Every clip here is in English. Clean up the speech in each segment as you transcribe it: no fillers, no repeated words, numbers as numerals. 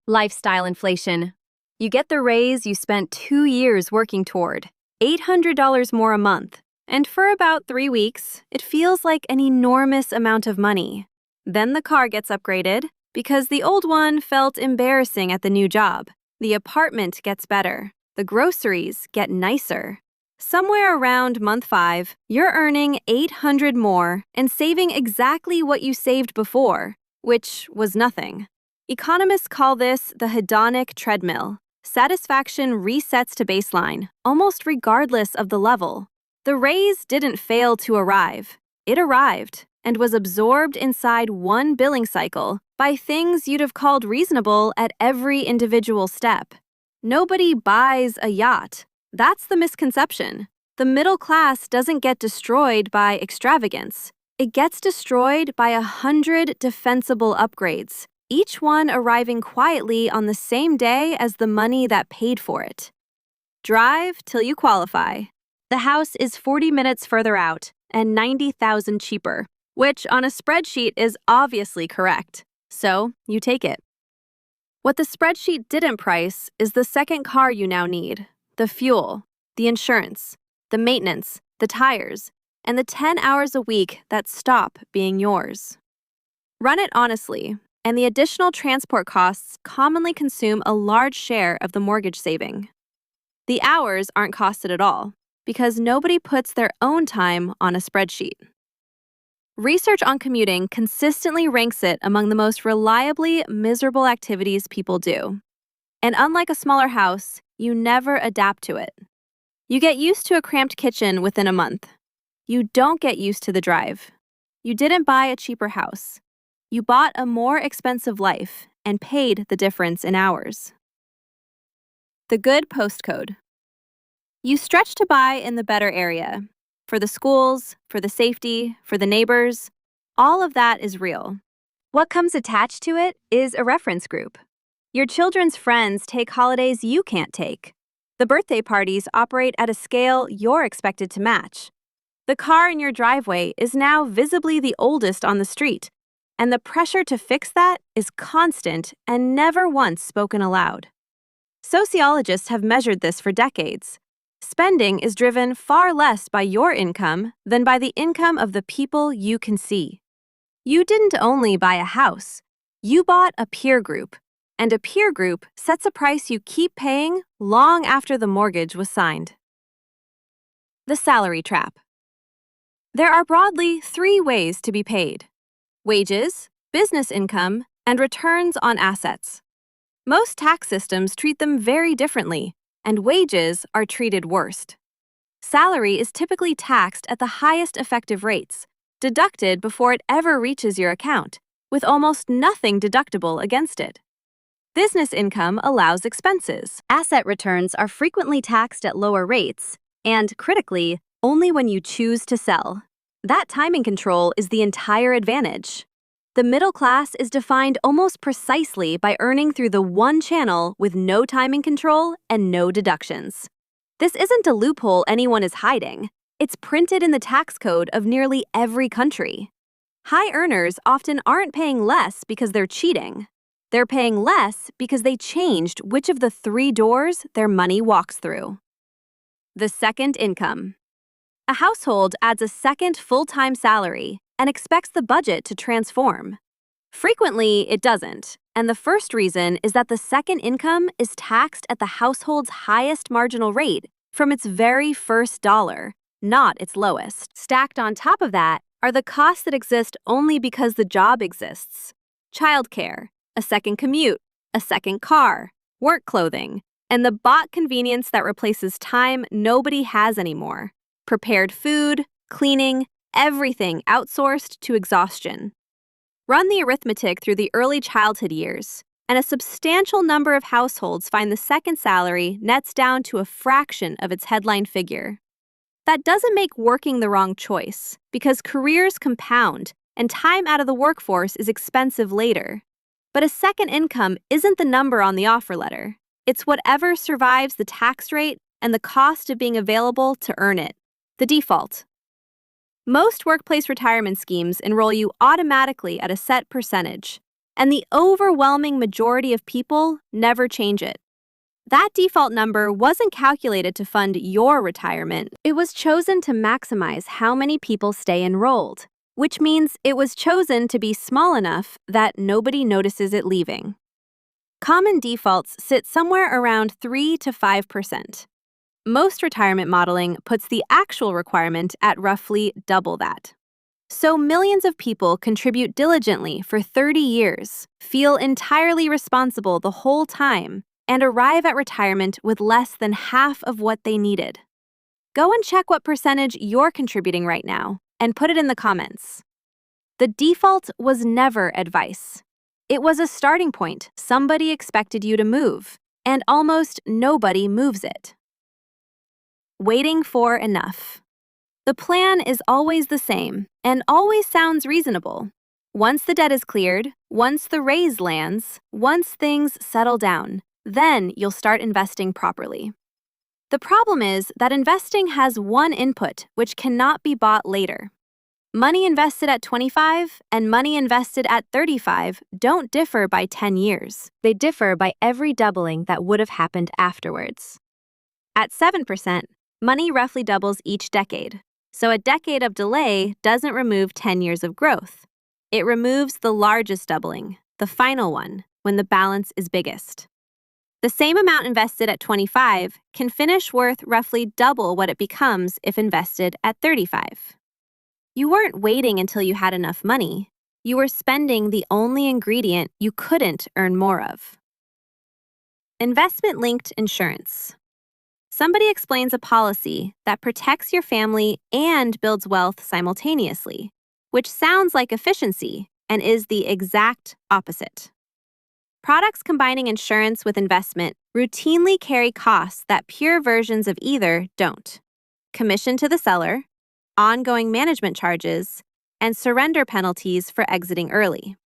Lifestyle inflation. You get the raise you spent 2 years working toward, $800 more a month, and for about 3 weeks, it feels like an enormous amount of money. Then the car gets upgraded because the old one felt embarrassing at the new job. The apartment gets better. The groceries get nicer. Somewhere around month 5, you're earning $800 more and saving exactly what you saved before, which was nothing. Economists call this the hedonic treadmill. Satisfaction resets to baseline, almost regardless of the level. The raise didn't fail to arrive. It arrived and was absorbed inside one billing cycle by things you'd have called reasonable at every individual step. Nobody buys a yacht. That's the misconception. The middle class doesn't get destroyed by extravagance. It gets destroyed by 100 defensible upgrades, each one arriving quietly on the same day as the money that paid for it. Drive till you qualify. The house is 40 minutes further out and $90,000 cheaper, which on a spreadsheet is obviously correct. So you take it. What the spreadsheet didn't price is the second car you now need, the fuel, the insurance, the maintenance, the tires, and the 10 hours a week that stop being yours. Run it honestly, and the additional transport costs commonly consume a large share of the mortgage saving. The hours aren't costed at all, because nobody puts their own time on a spreadsheet. Research on commuting consistently ranks it among the most reliably miserable activities people do. And unlike a smaller house, you never adapt to it. You get used to a cramped kitchen within a month. You don't get used to the drive. You didn't buy a cheaper house. You bought a more expensive life and paid the difference in hours. The good postcode. You stretch to buy in the better area. For the schools, for the safety, for the neighbors, all of that is real. What comes attached to it is a reference group. Your children's friends take holidays you can't take. The birthday parties operate at a scale you're expected to match. The car in your driveway is now visibly the oldest on the street, and the pressure to fix that is constant and never once spoken aloud. Sociologists have measured this for decades. Spending is driven far less by your income than by the income of the people you can see. You didn't only buy a house, you bought a peer group, and a peer group sets a price you keep paying long after the mortgage was signed. The salary trap. There are broadly 3 ways to be paid: wages, business income, and returns on assets. Most tax systems treat them very differently, and wages are treated worst. Salary is typically taxed at the highest effective rates, deducted before it ever reaches your account, with almost nothing deductible against it. Business income allows expenses. Asset returns are frequently taxed at lower rates, and, critically, only when you choose to sell. That timing control is the entire advantage. The middle class is defined almost precisely by earning through the one channel with no timing control and no deductions. This isn't a loophole anyone is hiding. It's printed in the tax code of nearly every country. High earners often aren't paying less because they're cheating. They're paying less because they changed which of the 3 doors their money walks through. The second income. A household adds a second full-time salary and expects the budget to transform. Frequently, it doesn't, and the first reason is that the second income is taxed at the household's highest marginal rate from its very first dollar, not its lowest. Stacked on top of that are the costs that exist only because the job exists: childcare, a second commute, a second car, work clothing, and the bought convenience that replaces time nobody has anymore: prepared food, cleaning, everything outsourced to exhaustion. Run the arithmetic through the early childhood years, and a substantial number of households find the second salary nets down to a fraction of its headline figure. That doesn't make working the wrong choice, because careers compound and time out of the workforce is expensive later. But a second income isn't the number on the offer letter. It's whatever survives the tax rate and the cost of being available to earn it. The default. Most workplace retirement schemes enroll you automatically at a set percentage. and the overwhelming majority of people never change it. That default number wasn't calculated to fund your retirement. It was chosen to maximize how many people stay enrolled, which means it was chosen to be small enough that nobody notices it leaving. Common defaults sit somewhere around 3 to 5%. Most retirement modeling puts the actual requirement at roughly double that. So millions of people contribute diligently for 30 years, feel entirely responsible the whole time, and arrive at retirement with less than half of what they needed. Go and check what percentage you're contributing right now and put it in the comments. The default was never advice. It was a starting point somebody expected you to move, and almost nobody moves it. Waiting for enough. The plan is always the same and always sounds reasonable. Once the debt is cleared, once the raise lands, once things settle down, then you'll start investing properly. The problem is that investing has one input which cannot be bought later. Money invested at 25 and money invested at 35 don't differ by 10 years. They differ by every doubling that would have happened afterwards. At 7%, money roughly doubles each decade, so a decade of delay doesn't remove 10 years of growth. It removes the largest doubling, the final one, when the balance is biggest. The same amount invested at 25 can finish worth roughly double what it becomes if invested at 35. You weren't waiting until you had enough money. You were spending the only ingredient you couldn't earn more of. Investment-linked insurance. Somebody explains a policy that protects your family and builds wealth simultaneously, which sounds like efficiency and is the exact opposite. Products combining insurance with investment routinely carry costs that pure versions of either don't. Commission to the seller, ongoing management charges, and surrender penalties for exiting early.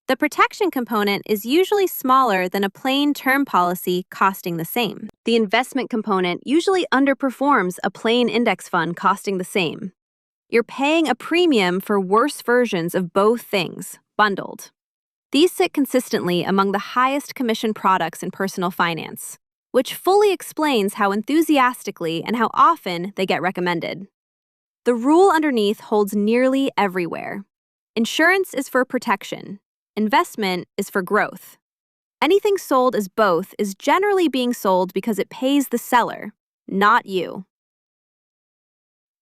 The protection component is usually smaller than a plain term policy costing the same. The investment component usually underperforms a plain index fund costing the same. You're paying a premium for worse versions of both things, bundled. These sit consistently among the highest commission products in personal finance, which fully explains how enthusiastically and how often they get recommended. The rule underneath holds nearly everywhere. Insurance is for protection. Investment is for growth. Anything sold as both is generally being sold because it pays the seller, not you.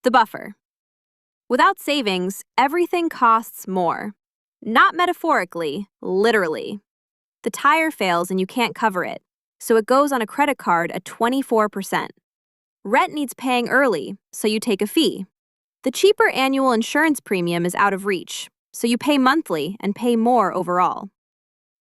The buffer. Without savings, everything costs more. Not metaphorically, literally. The tire fails and you can't cover it, so it goes on a credit card at 24%. Rent needs paying early, so you take a fee. The cheaper annual insurance premium is out of reach, so you pay monthly and pay more overall.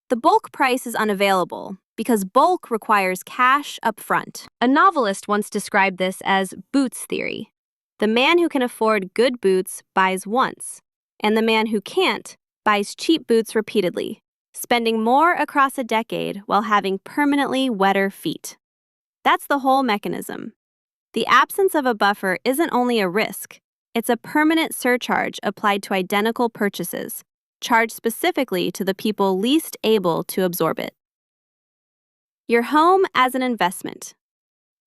The bulk price is unavailable because bulk requires cash up front. A novelist once described this as boots theory. The man who can afford good boots buys once, and the man who can't buys cheap boots repeatedly, spending more across a decade while having permanently wetter feet. That's the whole mechanism. The absence of a buffer isn't only a risk, it's a permanent surcharge applied to identical purchases, charged specifically to the people least able to absorb it. Your home as an investment.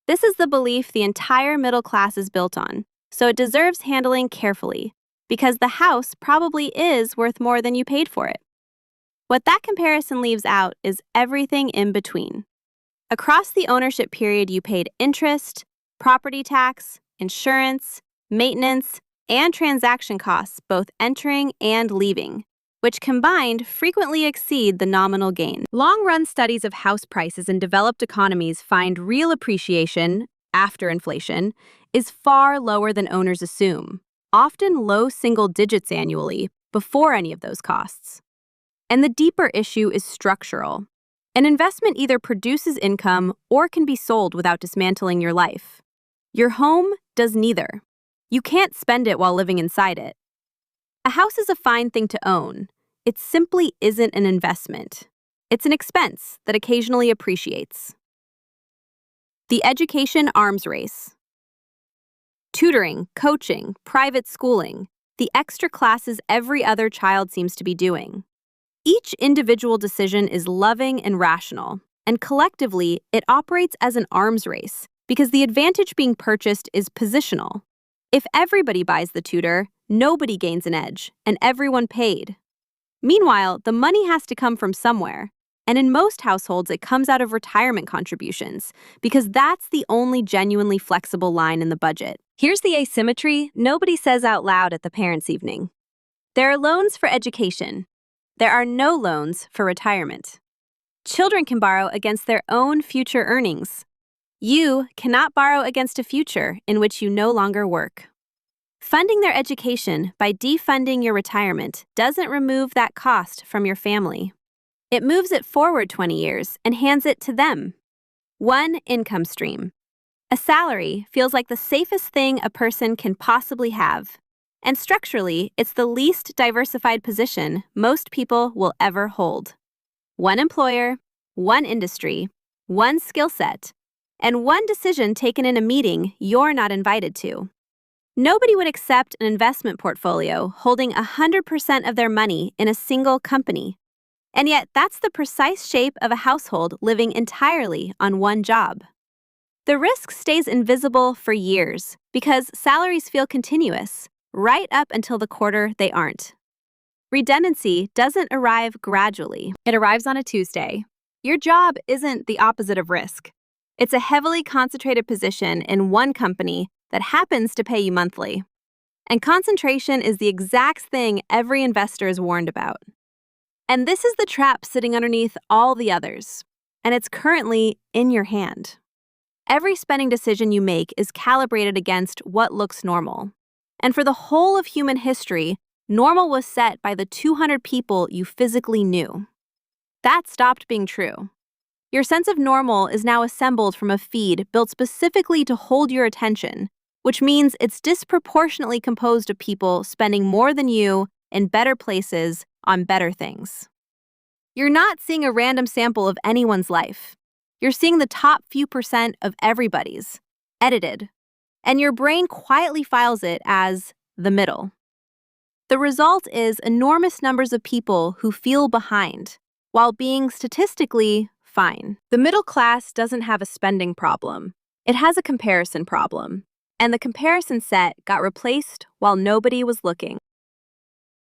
This is the belief the entire middle class is built on, so it deserves handling carefully, because the house probably is worth more than you paid for it. What that comparison leaves out is everything in between. Across the ownership period, you paid interest, property tax, insurance, maintenance, and transaction costs, both entering and leaving, which combined frequently exceed the nominal gain. Long-run studies of house prices in developed economies find real appreciation, after inflation, is far lower than owners assume, often low single digits annually, before any of those costs. And the deeper issue is structural. An investment either produces income or can be sold without dismantling your life. Your home does neither. You can't spend it while living inside it. A house is a fine thing to own. It simply isn't an investment. It's an expense that occasionally appreciates. The education arms race. Tutoring, coaching, private schooling, the extra classes every other child seems to be doing. Each individual decision is loving and rational, and collectively, it operates as an arms race because the advantage being purchased is positional. If everybody buys the tutor, nobody gains an edge, and everyone paid. Meanwhile, the money has to come from somewhere, and in most households, it comes out of retirement contributions because that's the only genuinely flexible line in the budget. Here's the asymmetry nobody says out loud at the parents' evening. There are loans for education. There are no loans for retirement. Children can borrow against their own future earnings. You cannot borrow against a future in which you no longer work. Funding their education by defunding your retirement doesn't remove that cost from your family. It moves it forward 20 years and hands it to them. One income stream. A salary feels like the safest thing a person can possibly have. And structurally, it's the least diversified position most people will ever hold. One employer, one industry, one skill set, and one decision taken in a meeting you're not invited to. Nobody would accept an investment portfolio holding 100% of their money in a single company. And yet, that's the precise shape of a household living entirely on one job. The risk stays invisible for years because salaries feel continuous, right up until the quarter they aren't. Redundancy doesn't arrive gradually. It arrives on a Tuesday. Your job isn't the opposite of risk. It's a heavily concentrated position in one company that happens to pay you monthly. And concentration is the exact thing every investor is warned about. And this is the trap sitting underneath all the others, and it's currently in your hand. Every spending decision you make is calibrated against what looks normal. And for the whole of human history, normal was set by the 200 people you physically knew. That stopped being true. Your sense of normal is now assembled from a feed built specifically to hold your attention, which means it's disproportionately composed of people spending more than you in better places on better things. You're not seeing a random sample of anyone's life. You're seeing the top few percent of everybody's, edited, and your brain quietly files it as the middle. The result is enormous numbers of people who feel behind, while being statistically fine. The middle class doesn't have a spending problem. It has a comparison problem. And the comparison set got replaced while nobody was looking.